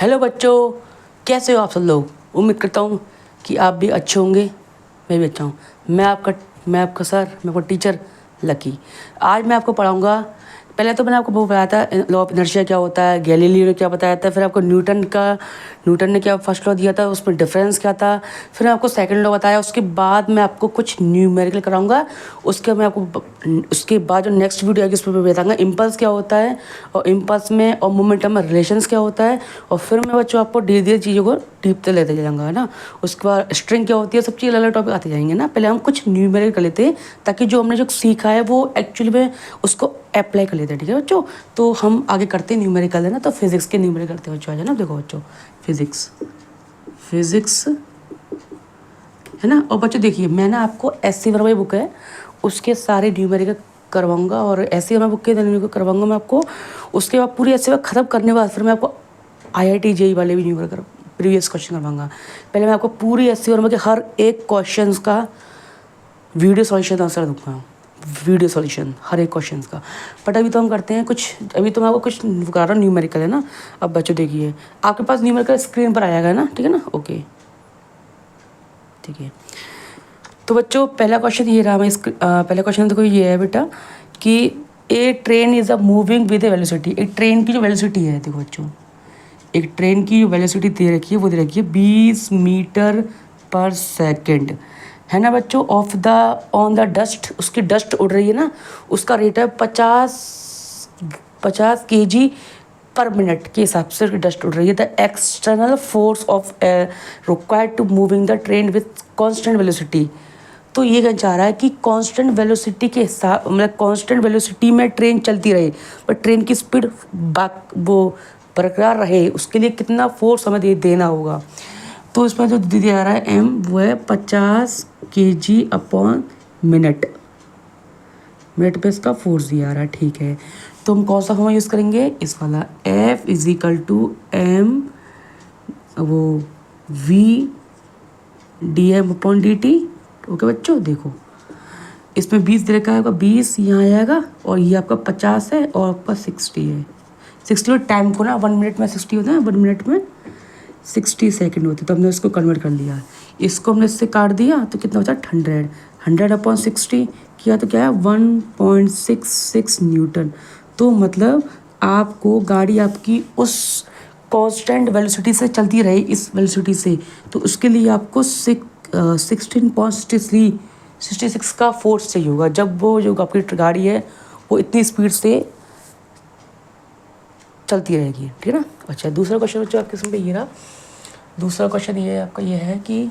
Hello बच्चों, कैसे हो आप सब लोग। उम्मीद करता हूँ कि आप भी अच्छे होंगे। मैं भी अच्छा हूँ। मैं आपका सर, मैं आपका टीचर लकी। आज मैं आपको पढ़ाऊँगा। पहले तो मैंने आपको वो बताया था लॉ ऑफ इनर्शिया क्या होता है, गैलीलियो ने क्या बताया था, फिर आपको न्यूटन ने क्या फर्स्ट लॉ दिया था, उसमें डिफरेंस क्या था, फिर आपको सेकंड लॉ बताया। उसके बाद मैं आपको कुछ न्यूमेरिकल कराऊंगा। उसके बाद जो नेक्स्ट वीडियो आएगी उसमें मैं बताऊंगा इम्पल्स क्या होता है, और इम्पल्स में और मोमेंटम में रिलेशंस क्या होता है। और फिर मैं बच्चों आपको धीरे धीरे चीज़ों को डीपते लेते जाऊँगा, है ना। उसके बाद स्ट्रिंग क्या होती है, सब चीज़ अलग अलग टॉपिक आते जाएंगे ना। पहले हम कुछ न्यूमेरिकल कर लेते हैं ताकि जो हमने जो सीखा है वो एक्चुअली में उसको अप्लाई कर लेते हैं, ठीक है बच्चों। तो हम आगे करते हैं न्यूमेरिकल, है ना। तो फिजिक्स के न्यूमेरिकल करते हैं बच्चों, आज, है ना। देखो बच्चों, फिजिक्स है ना। और बच्चों देखिए, मैं ना आपको एस सी वर्मा बुक है उसके सारे न्यूमेरिकल करवाऊंगा, और ऐसे वर्मा बुक के न्यूमेरिकल करवाऊंगा मैं आपको। उसके बाद पूरी ऐसे ख़त्म करने के बाद फिर मैं आपको IIT JEE वाले भी न्यूमेरिकल प्रीवियस क्वेश्चन करवाऊंगा। पहले मैं आपको पूरी एस सी वर्मा के हर एक क्वेश्चन का वीडियो सॉल्यूशन आंसर दूंगा, वीडियो सॉल्यूशन हर एक क्वेश्चन का। बट अभी तो हम करते हैं कुछ, अभी तो मैं आपको कुछ बता रहा हूँ न्यूमेरिकल, है ना। अब बच्चों देखिए, आपके पास न्यूमेरिकल स्क्रीन पर आएगा ना, ठीक है ना। ओके, ठीक है। तो बच्चों पहला क्वेश्चन ये रहा। पहला क्वेश्चन देखो, ये है बेटा कि a train is a moving with a velocity. एक ट्रेन की जो वेलोसिटी है, देखो बच्चों, एक ट्रेन की जो वेलोसिटी दे रखी है वो दे रखी है 20 मीटर पर सेकेंड, है ना बच्चों। ऑन द डस्ट, उसकी डस्ट उड़ रही है ना, उसका रेट है 50 kg पर मिनट के हिसाब से डस्ट उड़ रही है। The external force of air required to moving the train with constant velocity. तो ये कहना चाह रहा है कि कांस्टेंट वेलोसिटी के हिसाब, मतलब कांस्टेंट वेलोसिटी में ट्रेन चलती रहे पर ट्रेन की स्पीड वो बरकरार रहे, उसके लिए कितना फोर्स हमें देना होगा। तो इसमें जो दिया जा रहा है m, वो है 50 kg/मिनट। मिनट पे इसका फोर्स दिया जा रहा है, ठीक है। तो हम कौन सा फॉर्मूला यूज़ करेंगे, इस वाला F = m वो v dm/dt। ओके बच्चों, देखो इसमें 20 दे रखा है, आपका 20 यहाँ आएगा, और ये आपका 50 है, और आपका 60 है। 60 और टाइम को ना 1 मिनट में 60 होता है, 1 मिनट में 60 सेकंड होते, तो हमने इसको कन्वर्ट कर लिया। इसको हमने इससे काट दिया तो कितना बचा, 100/60 किया तो क्या है, 1.66 न्यूटन। तो मतलब आपको गाड़ी आपकी उस कांस्टेंट वेलोसिटी से चलती रहे, इस वेलोसिटी से, तो उसके लिए आपको 16.66 का फोर्स चाहिए होगा, जब वो जो आपकी गाड़ी है वो इतनी स्पीड से चलती रहेगी, ठीक है ना। अच्छा, दूसरा क्वेश्चन बच्चों आपके इसमें ये रहा। दूसरा क्वेश्चन ये आपका ये है कि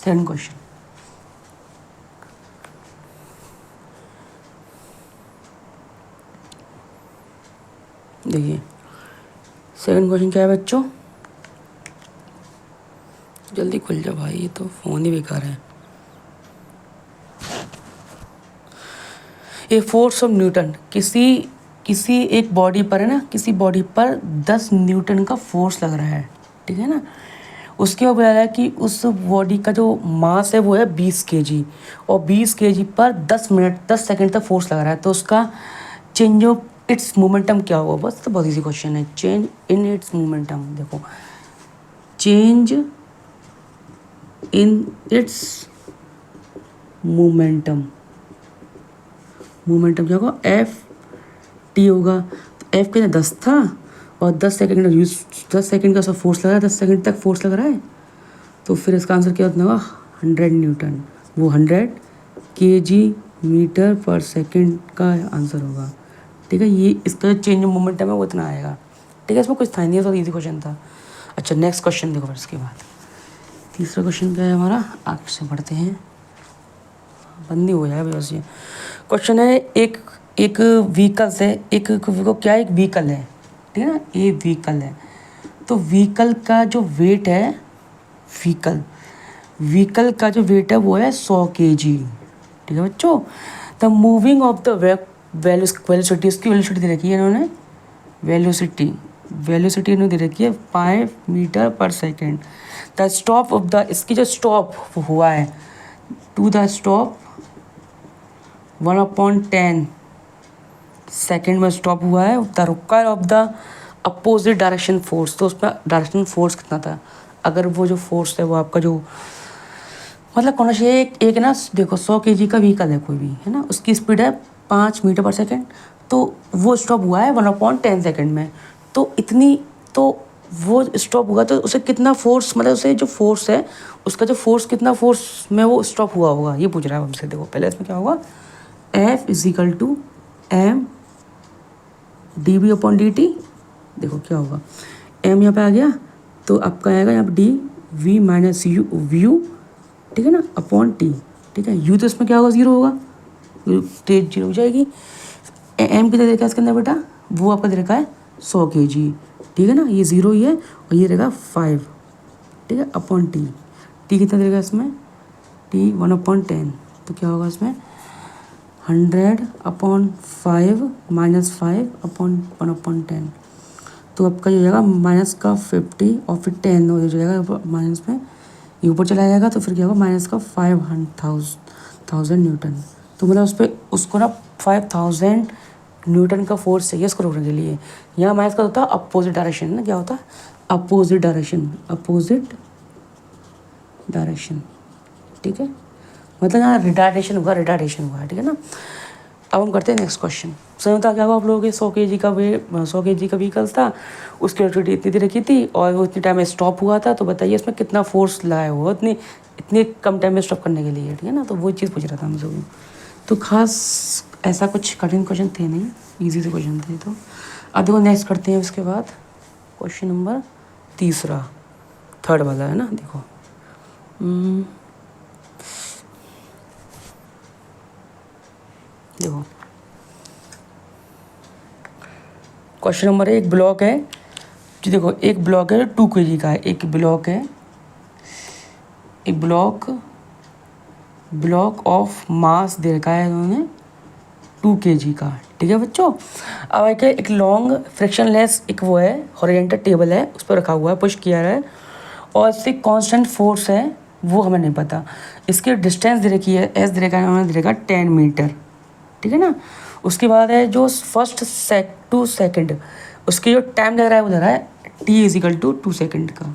सेकंड क्वेश्चन, देखिए सेकंड क्वेश्चन क्या है बच्चों, जल्दी खुल जाओ भाई, ये तो फ़ोन ही बेकार है। ए फोर्स ऑफ न्यूटन, किसी एक बॉडी पर, है ना, किसी बॉडी पर 10 न्यूटन का फोर्स लग रहा है, ठीक है ना। उसके बाद बोला है कि उस बॉडी का जो मास है वो है 20 kg, और 20 kg पर 10 सेकंड तक फोर्स लग रहा है। तो उसका चेंज ऑफ इट्स मोमेंटम क्या होगा, बस। तो बहुत ईजी क्वेश्चन है, चेंज इन इट्स मोमेंटम। देखो, चेंज इन इट्स मोमेंटम क्या होगा, FT होगा। तो F के 10 था, और 10 सेकंड का सब फोर्स लगा, 10 सेकंड तक फोर्स लग रहा है। तो फिर इसका आंसर क्या होगा, 100 न्यूटन। वो 100 kg/s का आंसर होगा, ठीक है। ये इसका चेंज ऑफ मोमेंटम है वो इतना आएगा, ठीक है। इसमें कुछ था नहीं, बहुत ईजी क्वेश्चन था। अच्छा, नेक्स्ट क्वेश्चन देखो। फिर इसके बाद तीसरा क्वेश्चन क्या है हमारा, आगे से पढ़ते हैं, बंदी हो जाए बस। ये क्वेश्चन है, एक व्हीकल से, एक क्या, एक व्हीकल है, ठीक है ना। ये व्हीकल है, तो व्हीकल का जो वेट है, व्हीकल का जो वेट है वो है 100 kg, ठीक है बच्चों। The moving of the velocity, इसकी वेलोसिटी दे रखी है इन्होंने, वेलोसिटी इन्होंने दे रखी है 5 मीटर पर second. The stop of the, इसकी जो स्टॉप हुआ है, टू द स्टॉप 1/10 सेकेंड में स्टॉप हुआ है। The require of the opposite direction force, तो उसमें डायरेक्शन फोर्स कितना था, अगर वो जो फोर्स है वो आपका जो मतलब कौन सा एक ना देखो 100 kg का व्हीकल है कोई भी, है ना, उसकी स्पीड है 5 मीटर पर सेकेंड, तो वो स्टॉप हुआ है 1/10 सेकेंड में, तो इतनी तो वो स्टॉप हुआ तो उसे कितना फोर्स, मतलब उसे जो फोर्स है उसका जो फोर्स कितना फोर्स में वो स्टॉप हुआ होगा, ये पूछ रहा है हमसे। देखो पहले इसमें क्या होगा, F = m dv/dt। देखो क्या होगा, m यहाँ पे आ गया तो आपका आएगा यहाँ पे d v - u, ठीक है ना, अपॉन टी, ठीक है। u तो इसमें क्या होगा, 0 होगा, तेज 0 हो जाएगी। m कितना दे रखा है इसके अंदर बेटा, वो आपका दे रखा है 100 kg, ठीक है ना, ये 0 ही है और ये रहेगा 5, ठीक है, अपॉन टी। टी कितना दे रखा है इसमें, टी 1/10, तो क्या होगा इसमें 100/5 - 5/1/10, तो आपका जो जाएगा माइनस का 50 और फिर 10 हो जाएगा माइनस में, ये ऊपर चला जाएगा तो फिर क्या होगा माइनस का 5,000 न्यूटन। तो मतलब उस पर उसको ना 5,000 न्यूटन का फोर्स चाहिए इसको रोकने के लिए। यहाँ माइनस का होता है अपोजिट डायरेक्शन ना, क्या होता है अपोजिट डायरेक्शन, ठीक है, मतलब यहाँ रिटार्डेशन हुआ, ठीक है ना। अब हम करते हैं नेक्स्ट क्वेश्चन। समझ क्या हुआ आप लोगों के 100 kg का 100 kg का व्हीकल था, उसकी वेलोसिटी इतनी देर रखी थी और वो इतनी टाइम में स्टॉप हुआ था, तो बताइए इसमें कितना फोर्स लाया हुआ इतनी कम टाइम में स्टॉप करने के लिए, ठीक है ना। तो वो चीज़ पूछ रहा था हमसे। तो खास ऐसा कुछ कठिन क्वेश्चन थे नहीं, ईजी से क्वेश्चन थे। तो अब देखो नेक्स्ट करते हैं उसके बाद क्वेश्चन नंबर 3, थर्ड वाला है ना। देखो देखो क्वेश्चन नंबर 1 ब्लॉक है जी। देखो एक ब्लॉक है 2 kg का है, एक ब्लॉक ऑफ मास दे रखा है उन्होंने 2 kg का, ठीक है बच्चों। अब एक लॉन्ग फ्रिक्शनलेस एक वो है हॉरिजॉन्टल टेबल है, उस पर रखा हुआ है, पुश किया है, और इससे कांस्टेंट फोर्स है वो हमें नहीं पता। इसकी डिस्टेंस दे रखी है, एस दे रखा है, उन्होंने दे रखा 10 मीटर, ठीक है ना। उसके बाद है जो फर्स्ट 2 सेकंड, उसके जो टाइम लग रहा है वो लग रहा है t = 2 सेकंड का।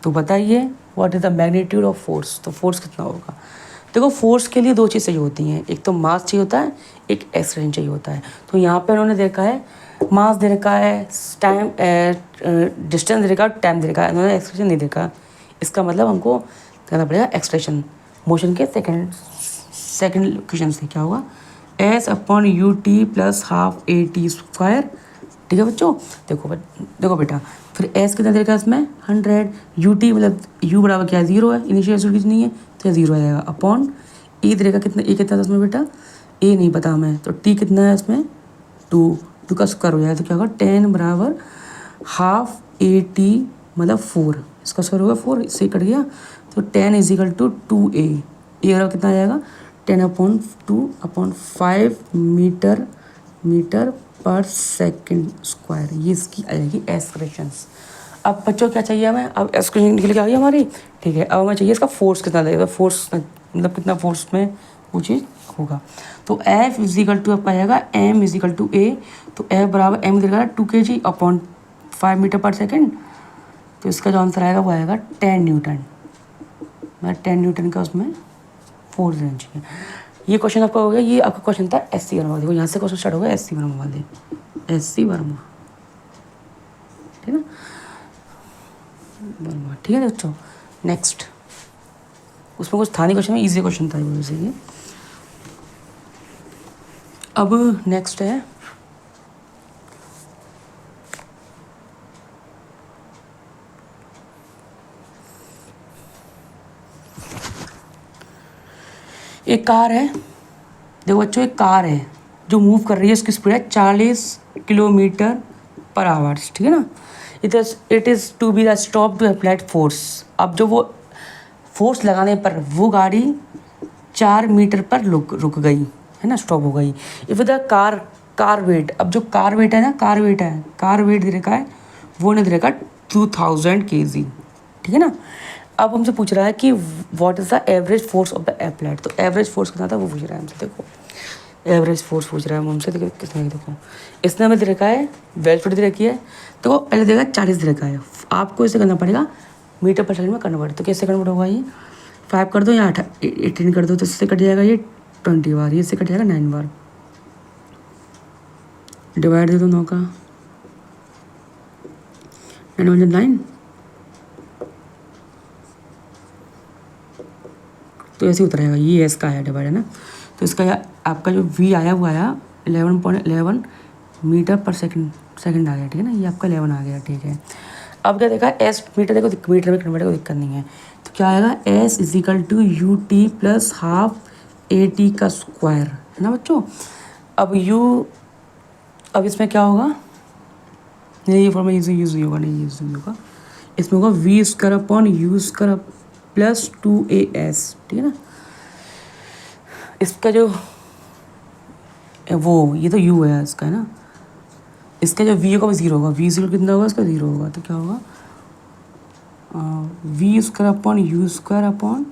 तो बताइए what is the magnitude of force, तो फोर्स कितना होगा। देखो फोर्स के लिए 2 चीज़ चाहिए होती हैं, एक तो मास चाहिए होता है, एक एक्सलेरेशन चाहिए होता है। तो यहाँ पे उन्होंने देखा है मास दे रखा है, टाइम डिस्टेंस दे रखा है, टाइम दे रखा है, उन्होंने एक्सलेरेशन नहीं देखा। इसका मतलब हमको करना पड़ेगा एक्सलेरेशन मोशन के सेकंड क्वेश्चन से क्या होगा, s/ut + ½ at², ठीक है बच्चों। देखो बेटा, फिर s कितना देगा इसमें 100, ut मतलब u बराबर क्या है 0 है, इनिशियल वेलोसिटी नहीं है तो 0 आ जाएगा, अपॉन e देगा कितना, e कितना था इसमें बेटा, a नहीं पता हमें, तो t कितना है इसमें 2 का स्क्वायर हो जाएगा, तो क्या होगा 10 बराबर ½ at मतलब 4, इसका स्क्वायर होगा 4, इससे कट गया, तो 10 = 2a, ए बराबर कितना आ जाएगा 10/2/5 मीटर पर सेकंड स्क्वायर, ये इसकी आ जाएगी एक्सप्रेशंस। अब बच्चों क्या चाहिए हमें, अब एक्सप्रेशन निकल के आ गई हमारी, ठीक है। अब हमें चाहिए इसका फोर्स कितना लगेगा, फोर्स मतलब कितना फोर्स में वो चीज़ होगा। तो F = आपका आएगा m = a, तो F बराबर m देगा 2 kg अपॉन 5 मीटर पर सेकेंड, तो इसका जो आंसर आएगा वो आएगा 10 न्यूटन, मतलब 10 न्यूटन का उसमें फोर्स देना चाहिए। ये क्वेश्चन आपका हो गया, ये आपका क्वेश्चन था SC वर्मा। देखो यहाँ से क्वेश्चन स्टार्ट हो गया SC वर्मा वाले, SC वर्मा, ठीक है ना, वर्मा, ठीक है बच्चों। नेक्स्ट उसमें कुछ था नहीं क्वेश्चन में, ईजी क्वेश्चन था वजह से ये। अब नेक्स्ट है एक कार है। देखो बच्चों एक कार है जो मूव कर रही है, इसकी स्पीड है 40 km/h, ठीक है ना। It is to be the stop to applied force. अब जो वो फोर्स लगाने पर वो गाड़ी 4 मीटर पर रुक गई, है ना, स्टॉप हो गई। इफ द कार वेट, अब जो कार वेट है ना, कार वेट दे रखा है, वो ने दे रखा 2000 kg, ठीक है ना। अब हमसे पूछ रहा है कि what is the average force of the applied, तो एवरेज फोर्स कितना था वो पूछ रहा है हमसे। देखो एवरेज फोर्स पूछ रहा है हमसे। देखो कितने, देखो इसने हमें दे रखा है वेलोसिटी दे रखी है, तो पहले देगा 40 दे रखा है, आपको इसे करना पड़ेगा मीटर पर सेकंड में कन्वर्ट। तो कैसे कन्वर्ट होगा, ये 5 कर दो या 18 कर दो, तो इससे कट जाएगा ये 20 बार, ये इससे कट जाएगा 9 बार। डिवाइड दे दो 9 का, 9 तो ऐसे उतरेगा, ये इसका आया डिवाइड है ना। तो इसका आपका जो वी आया वो आया 11.11 मीटर पर सेकंड आ गया, ठीक है ना, ये आपका 11 आ गया, ठीक है। अब क्या देखा, एस मीटर, देखो मीटर में कन्वर्ट को दिक्कत नहीं है, तो क्या आएगा S equal to u t plus half a t का स्क्वायर, है ना बच्चों। अब इसमें क्या होगा, ये फॉर्मूला यूज होगा, नहीं यूज होगा, इसमें होगा v square upon u square plus 2as, ठीक है ना। इसका जो वो ये तो u है इसका, है ना, इसका जो v होगा वो 0 होगा, v 0 कितना होगा, इसका 0 होगा, तो क्या होगा v square upon u square upon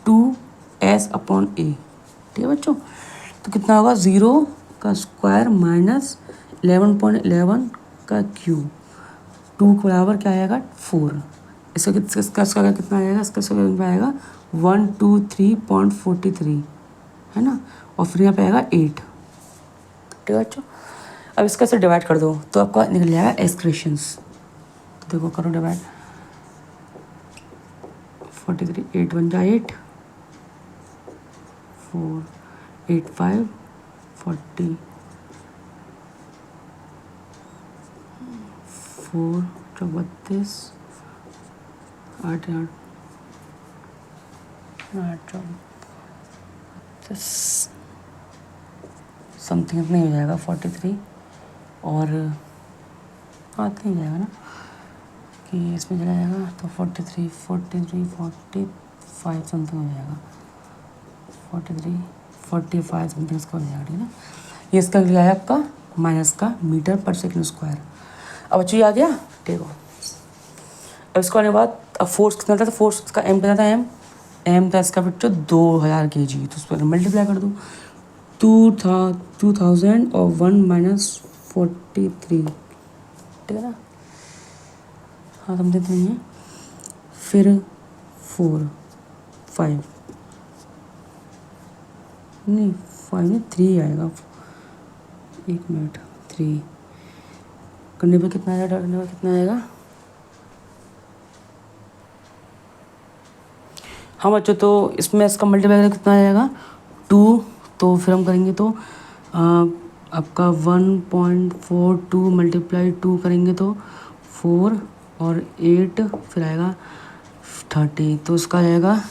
2s upon a, ठीक है बच्चों। तो कितना होगा 0 का स्क्वायर माइनस 11.11 का क्यूब, 2 के बराबर क्या आएगा 4, इसका कितना आएगा, इसका कितना आएगा 123.43, है ना, और फिर यहाँ पे आएगा 8, ठीक है बच्चों। अब इसका से डिवाइड कर दो तो आपका निकल जाएगा एक्सप्रेशंस, तो देखो करो डिवाइड, 43, 8 1 जा 8, 4 8 5 40, 4 32 8 समथिंग इतना हो जाएगा 43, और हाँ इतना ही जाएगा ना, कि इसमें चला जाएगा तो 43 45 समथिंग हो जाएगा, 43 45 समथिंग इसका हो जाएगा, ठीक है ना। ये इसका लिया है आपका माइनस का मीटर पर सेकंड स्क्वायर। अब बच्चों ये आ गया, ठीक हो। अब इसको आने के बाद अब फोर्स कितना था, तो फोर्स इसका एम कितना था, एम था इसका बच्चों 2000 kg, तो उस पर मल्टीप्लाई कर दो, 2001 माइनस 43, ठीक है ना, हाँ समझते नहीं है, फिर 4 5 नहीं 5 नहीं 3 आएगा, 1 मिनट 3 करने पर कितना आएगा, करने पर कितना आएगा, हाँ बच्चों, तो इसमें इसका मल्टीप्लाई कितना आएगा 2, तो फिर हम करेंगे तो आपका 1.42 मल्टीप्लाई 2 करेंगे तो 4 और 8 फिर आएगा 30, तो इसका आएगा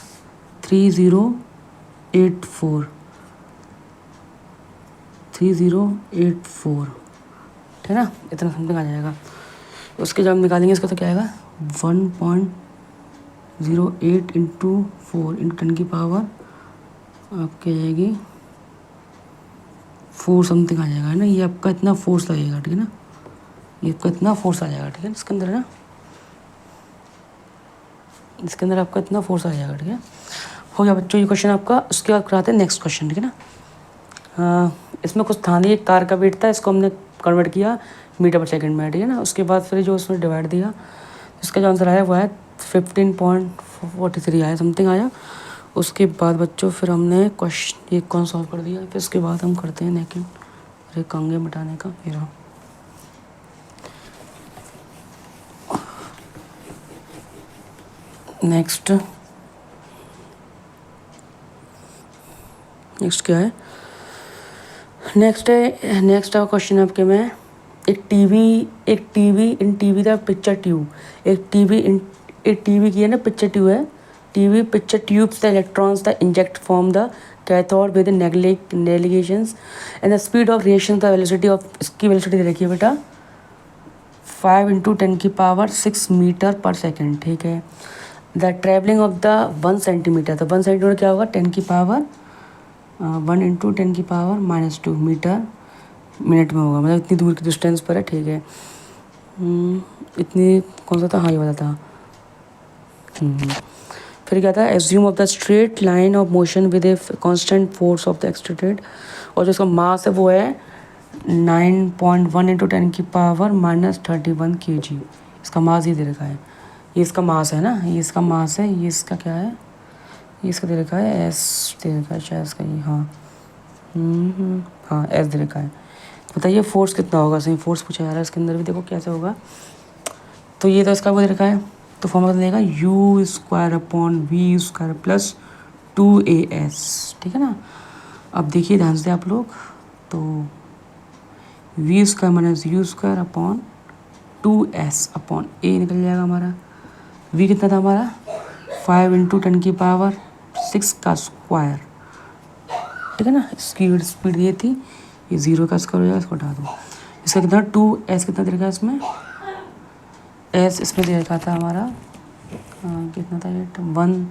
3084, ठीक है ना, इतना समथिंग आ जाएगा। उसके जब हम निकालेंगे इसका तो क्या आएगा 1.08 इंटू 4 इंटू 10 की पावर आपकी आ जाएगी 4 समथिंग आ जाएगा, है ना, ये आपका इतना फोर्स लगेगा, ठीक है ना, ये आपका इतना फोर्स आ जाएगा, ठीक है, इसके अंदर है ना, इसके अंदर आपका इतना फोर्स आ जाएगा, ठीक है। हो गया बच्चों ये क्वेश्चन आपका। उसके बाद कराते हैं नेक्स्ट क्वेश्चन, ठीक है ना। इसमें कुछ था नहीं, एक कार का वेट था, इसको हमने कन्वर्ट किया मीटर पर सेकंड में, ठीक है ना। उसके बाद फिर जो उसने डिवाइड दिया, इसका जो आंसर आया वो है 15.43 आया, समथिंग आया। उसके बाद बच्चों फिर हमने क्वेश्चन एक कौन सॉल्व कर दिया, फिर उसके बाद हम करते हैं नेक्स्ट रेखांगे मिटाने का फेरा। नेक्स्ट क्या है, नेक्स्ट क्वेश्चन आपके में एक TV in TV the picture tube, एक टीवी की है ना पिक्चर ट्यूब है, TV picture tubes the electrons the inject from the cathode with navigations and the speed of reaction the velocity of, इसकी velocity दे रखी है बेटा 5 × 10⁶ मीटर पर सेकेंड, ठीक है। The travelling of the 1 centimetre, तो 1 सेंटीमीटर क्या होगा 10 की पावर 1 × 10⁻² मीटर मिनट में होगा, मतलब इतनी दूर की डिस्टेंस पर है, ठीक है। इतनी कौन सा था, हाँ ये वाला था। फिर क्या था, assume of the straight line of motion with a constant force of the extracted, और जो उसका मास है वो है 9.1 इंटू 10 की पावर -31 kg। इसका मास ये दे रखा है, ये इसका मास है ना, ये इसका मास है, ये इसका क्या है, ये इसका दे रखा है एस दे रखा है शायद इसका, ये हाँ हाँ एस दे रखा है। बताइए फोर्स कितना होगा, सही फोर्स पूछा जा रहा है इसके अंदर भी, देखो कैसे होगा। तो ये तो इसका वो दे रखा है, तो फॉर्मूला देगा u² / v² प्लस 2as, ठीक है ना। अब देखिए ध्यान से आप लोग, तो v² - u² / 2s/a निकल जाएगा हमारा। v कितना था हमारा 5 इंटू 10 की पावर 6 का स्क्वायर, ठीक है ना। स्पीड ये थी, ये 0 का स्क्वायर हो जाएगा, इसको हटा दो। इसका कितना 2s कितना दे रखा है इसमें, s इसमें दे रखा था हमारा कितना था, 1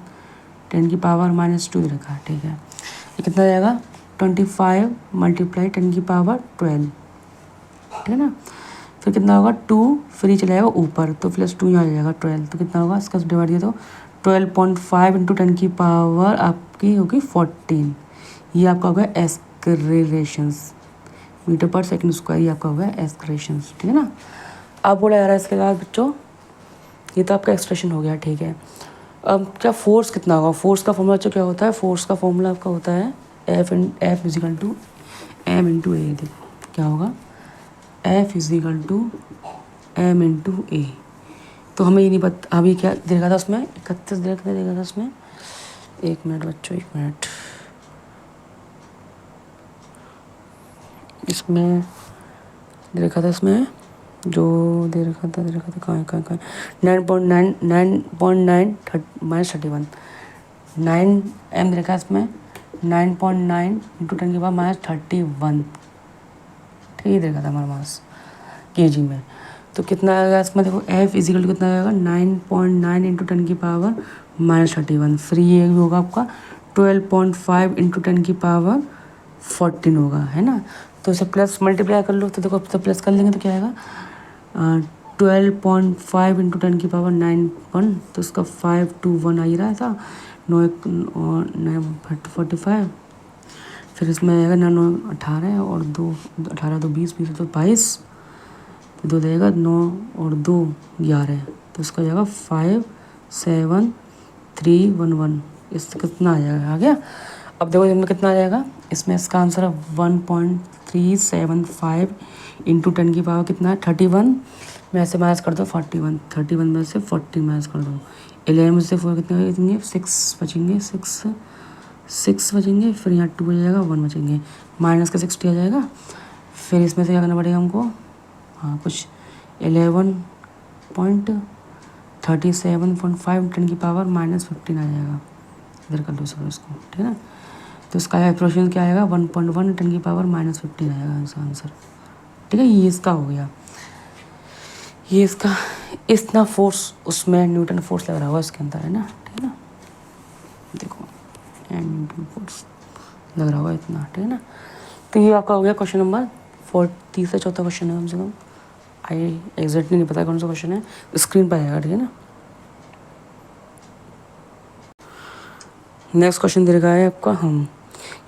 10 की पावर -2 दे रखा है, ठीक है। ये कितना जाएगा 25 × 10 की पावर 12, ठीक है ना। फिर कितना होगा 2, फिर ये चला जाएगा ऊपर, तो +2 यहाँ आ जाएगा 12, तो कितना होगा इसका डिवाइड दिया तो 12.5 इंटू 10 की पावर आपकी होगी 14। ये आपका होगा एक्सक्रेशंस, मीटर पर सेकंड स्क्वायर, ये आपका होगा एक्सक्रेशंस, ठीक है ना। अब बोला जा रहा है इसके बाद बच्चों, ये तो आपका एक्सप्रेशन हो गया, ठीक है। अब क्या फोर्स कितना होगा, फोर्स का फॉर्मूला क्या होता है, फोर्स का फॉर्मूला आपका होता है F = m × a। देखो क्या होगा F = m × a। तो हमें ये नहीं पता अभी क्या दे रखा था उसमें, 31 दे रखा था उसमें, 1 मिनट बच्चों 1 मिनट, इसमें दे रखा था, इसमें जो दे रखा था कहाँ 9.9 -31 9 m दे रखा है इसमें 9.9 इंटू 10 की पावर -31, ठीक है, दे रखा था हमारा मास kg में। तो कितना आएगा इसमें, देखो F = कितना आएगा 9.9 इंटू 10 की पावर -31, फिर ये होगा आपका 12.5 इंटू 10 की पावर 14 होगा, है ना। तो इसे प्लस मल्टीप्लाई कर लो, तो देखो अब तो प्लस कर लेंगे तो क्या आएगा 12.5 इंटू 10 की पावर 9.1, तो इसका 521 आ ही रहा था, 9 फिर इसमें आएगा 9 18 और 2 18 2 20 20 तो 22, तो 2 देगा 9 और 2 11, तो इसका जाएगा 57311, इससे कितना आ जाएगा, आ गया। अब देखो इसमें कितना आ जाएगा, इसमें इसका आंसर है 1.375 इंटू 10 की पावर कितना है 31 में ऐसे माइनस कर दो 41, 31 में से 40 माइनस कर दो, 11 में से 4 कितने बचेंगे 6 बचेंगे, 6 बचेंगे, फिर यहाँ 2 आ जाएगा 1 बचेंगे, माइनस का 60 आ जाएगा। फिर इसमें से क्या करना पड़ेगा हमको, हाँ कुछ 11.37.5 10 की पावर -15 आ जाएगा, इधर कर लो सब इसको, ठीक है ना। तो इसका एक्सप्रेशन क्या आएगा 1.1 10 की पावर -15 आएगा इसका आंसर, ठीक है। ये इसका हो गया, ये इसका इतना फोर्स उसमें न्यूटन फोर्स लग रहा होगा इसके अंदर, है ना, ठीक है ना। देखो न्यूटन फोर्स लग रहा होगा इतना, ठीक है ना। तो ये आपका हो गया क्वेश्चन नंबर 40 से चौथा क्वेश्चन है कम से कम, आई एग्जैक्टली नहीं पता कौन सा क्वेश्चन है, स्क्रीन पर आएगा, ठीक है ना। नेक्स्ट क्वेश्चन दे रखा है आपका,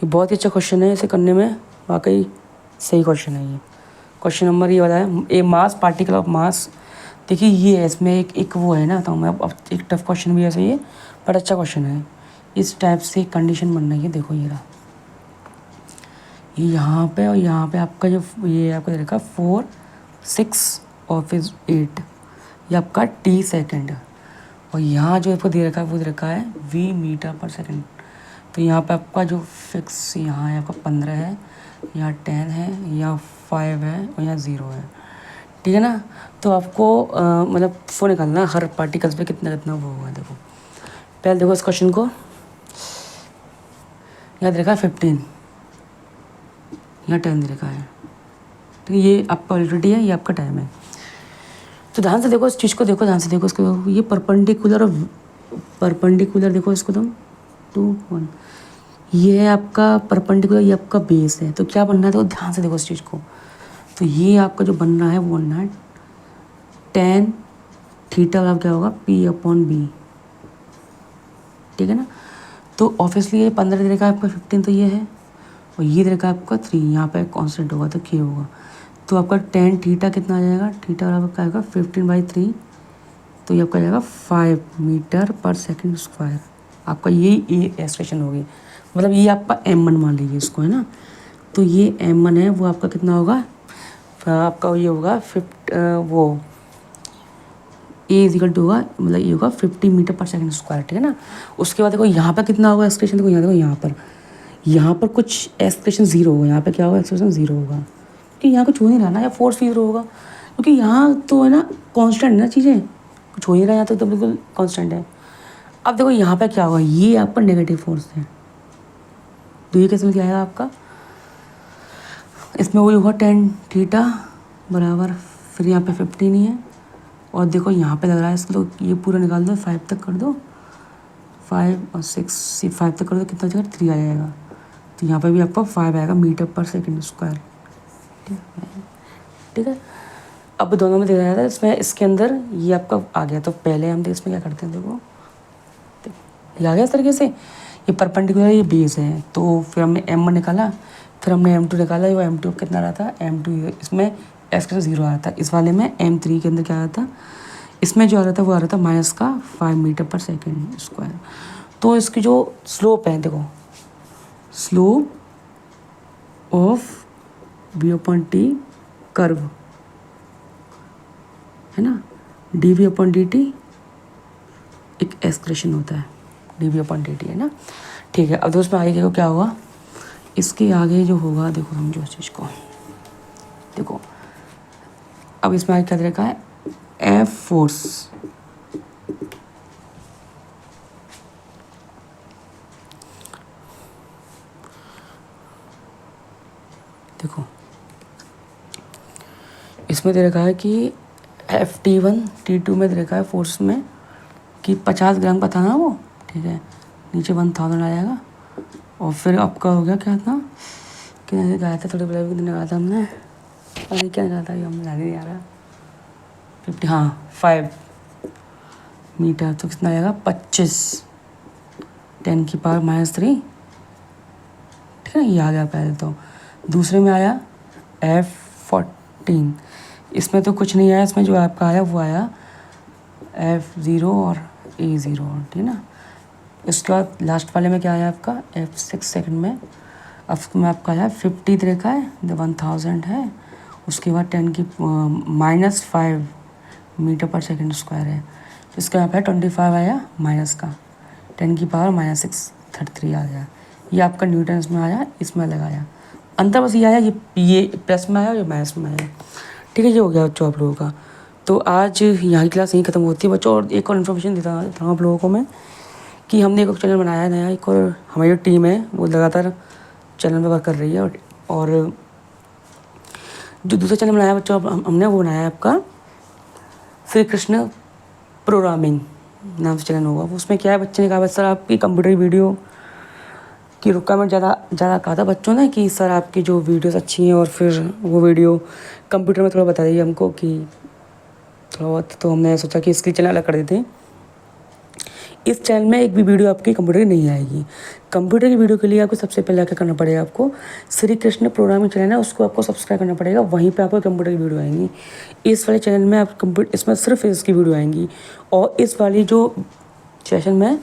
ये बहुत ही अच्छा क्वेश्चन है, इसे करने में वाकई सही क्वेश्चन है ये। क्वेश्चन नंबर ये वाला है, ए मास पार्टिकल ऑफ मास, देखिए ये है इसमें एक वो है ना, तो मैं अब एक टफ क्वेश्चन भी ऐसे ये, बट अच्छा क्वेश्चन है। इस टाइप से कंडीशन बन रही है, देखो ये रहा, ये यहाँ पे और यहाँ पे आपका जो ये आपका दे रखा 4 6 और फिर 8, ये आपका t सेकेंड, और यहाँ जो आपको दे रखा है वो दे रखा है v मीटर/सेकेंड। तो यहाँ पे आपका जो फिक्स यहाँ है आपका 15 है, यहाँ 10 है, यहाँ 5 है और यहाँ 0 है, ठीक है ना। तो आपको मतलब वो निकालना हर पार्टिकल्स पे कितना कितना वो होगा। देखो पहले देखो इस क्वेश्चन को, यहाँ दे रखा है 15, यहाँ 10 दे रखा है, तो ये आपका ऑलरेडी है, ये आपका टाइम है। तो ध्यान से देखो इस चीज़ को, देखो ध्यान से देखो इसको, ये परपेंडिकुलर देखो इसको तुम 2 1, ये है आपका परपेंडिकुलर, ये आपका बेस है। तो क्या बनना है, देखो ध्यान से देखो इस चीज़ को, तो ये आपका जो बन रहा है वो बनना है tan थीटा वाला क्या होगा P/B, ठीक है ना। तो ऑब्वियसली ये 15 दे रखा है आपका, 15 तो ये है, और ये दे रखा है आपका 3, यहाँ पे कांस्टेंट होगा तो k होगा। तो आपका tan थीटा कितना आ जाएगा, थीटा बराबर क्या आएगा 15/3, तो ये आपका जाएगा 5 मीटर पर सेकंड स्क्वायर। आपका ये एक्सप्रेशन होगी, मतलब ये आपका m1 मान लीजिए इसको, है ना। तो ये m1 है, वो आपका कितना होगा, आपका ये होगा वो a इजिकल टू होगा, मतलब ये होगा 50 मीटर पर सेकंड स्क्वायर, ठीक है ना। उसके बाद देखो यहाँ पर कितना होगा एक्सप्रेशन, देखो यहाँ पर कुछ एक्सप्रेशन 0 होगा, यहाँ पे क्या होगा एक्सप्रेशन 0 होगा, क्योंकि यहाँ कुछ हो नहीं रहा ना, या फोर्स 0 होगा, क्योंकि यहाँ तो है ना कांस्टेंट है ना चीज़ें, कुछ हो नहीं रहा यहाँ तो बिल्कुल कांस्टेंट है। अब देखो यहाँ पे क्या होगा, ये आपका नेगेटिव फोर्स है, तो ये कैसे क्या आएगा आपका, इसमें वही होगा tan थीटा बराबर, फिर यहाँ पे 15 ही है, और देखो यहाँ पे लग रहा है इसको, तो ये पूरा निकाल दो, 5 तक कर दो, 5 और 6 5 तक कर दो, कितना जगह 3 आ जाएगा। तो यहाँ पे भी आपका 5 आएगा मीटर पर सेकंड स्क्वायर, ठीक है। अब दोनों में देखा जाता है, इसमें इसके अंदर ये आपका आ गया, तो पहले हम इसमें क्या करते हैं, देखो ये आ गया इस तरीके से, ये परपेंडिकुलर ये बेस है, तो फिर हमने m1 निकाला, फिर हमने m2 निकाला, वो m2 कितना रहा था, m2 इसमें एक्सप्रेशन 0 आ रहा था, इस वाले में m3 के अंदर क्या आ रहा था, इसमें जो आ रहा था वो आ रहा था माइनस का 5 मीटर पर सेकेंड स्क्वायर। तो इसकी जो स्लोप है, देखो स्लोप ऑफ v/t कर्व है ना, dv/dt एक एक्सप्रेशन होता है, dv/dt है ना, ठीक है। अब तो उसमें आगे क्या होगा, इसके आगे जो होगा, देखो समझो इस चीज़ को, देखो अब इसमें आगे क्या देखा है, एफ फोर्स, देखो इसमें दे रखा है कि Ft1 T2 में दे रखा है फोर्स में कि 50 ग्राम का था ना वो, ठीक है, नीचे 1000 आ जाएगा, और फिर आपका हो गया क्या था, कि गाया था थोड़े पहले दिन लगाया था हमने, अरे क्या कहा था ये हमें ध्यान नहीं आ रहा, 50 हाँ 5 मीटर, तो कितना आएगा 25 10⁻³ ठीक है, ये आ गया पहले। तो दूसरे में आया F14, इसमें तो कुछ नहीं आया, इसमें जो आपका आया वो आया F0 और A0, ठीक है ना। इसके बाद लास्ट वाले में क्या आया आपका F6 सेकंड में, अब में आपका आया 50 देखा है, 1000 है, उसके बाद 10⁻5 मीटर पर सेकंड स्क्वायर है, तो इसका यहाँ पे 25 आया माइनस का 10⁻6 33 आ गया, ये आपका न्यूटन्स में आया, इसमें लगाया, अंतर बस ये आया, ये प्लस में आया, ये माइनस में आया, ठीक है। ये हो गया बच्चों आप लोगों का। तो आज यहाँ की क्लास यहीं ख़त्म होती है बच्चों, और एक और इन्फॉर्मेशन देता हूँ आप लोगों को मैं, कि हमने एक चैनल बनाया है नया, एक और हमारी जो टीम है वो लगातार चैनल पर वर्क कर रही है, और जो दूसरा चैनल बनाया बच्चों हमने वो बनाया है आपका श्री कृष्ण प्रोग्रामिंग नाम से चैनल होगा। उसमें क्या है, बच्चे ने कहा सर आपकी कंप्यूटर की वीडियो की रिक्वायरमेंट ज़्यादा कहा था बच्चों ने कि सर आपकी जो वीडियोस अच्छी हैं, और फिर वो वीडियो कंप्यूटर में थोड़ा बता दीजिए हमको कि थोड़ा बहुत, तो हमने सोचा कि इसके चैनल अलग कर देते हैं। इस चैनल में एक भी वीडियो आपकी कंप्यूटर की नहीं आएगी। कंप्यूटर की वीडियो के लिए आपको सबसे पहले क्या करना पड़ेगा, आपको श्री कृष्ण प्रोग्रामिंग चैनल है उसको आपको सब्सक्राइब करना पड़ेगा, वहीं पे आपको कंप्यूटर की वीडियो आएंगी। इस वाले चैनल में आप इसमें सिर्फ इसकी वीडियो आएंगी, और इस वाली जो सेशन में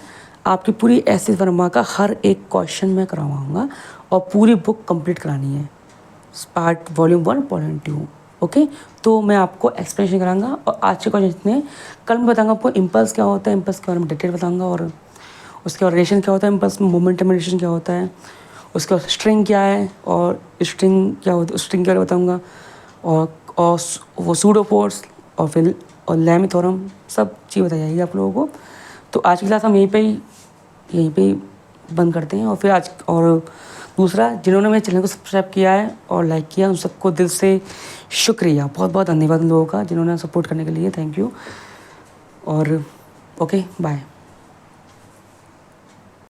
आपकी पूरी एस.एस. वर्मा का हर एक क्वेश्चन मैं करवाऊँगा, और पूरी बुक कंप्लीट करानी है, पार्ट वॉल्यूम 1 वॉल्यूम 2, ओके। तो मैं आपको एक्सप्लेनेशन कराऊंगा, और आज के क्वेश्चन जितने, कल मैं बताऊंगा आपको इम्पल्स क्या होता है, इम्पल्स के बारे में डिटेल बताऊंगा, और उसके बाद रिलेशन क्या होता है, इम्पल्स मोमेंटम रिलेशन क्या होता है, उसके बाद स्ट्रिंग क्या है, और स्ट्रिंग क्या होता है, स्ट्रिंग क्या बताऊँगा, और वो सूडो फोर्स, और फिर और लैमी थ्योरम, सब चीज़ बताई जाएगी आप लोगों को। तो आज की क्लास हम यहीं पे ही बंद करते हैं, और फिर आज, और दूसरा जिन्होंने मेरे चैनल को सब्सक्राइब किया है और लाइक किया, उन सबको दिल से शुक्रिया, बहुत बहुत धन्यवाद उन लोगों का जिन्होंने सपोर्ट करने के लिए, थैंक यू, और ओके बाय।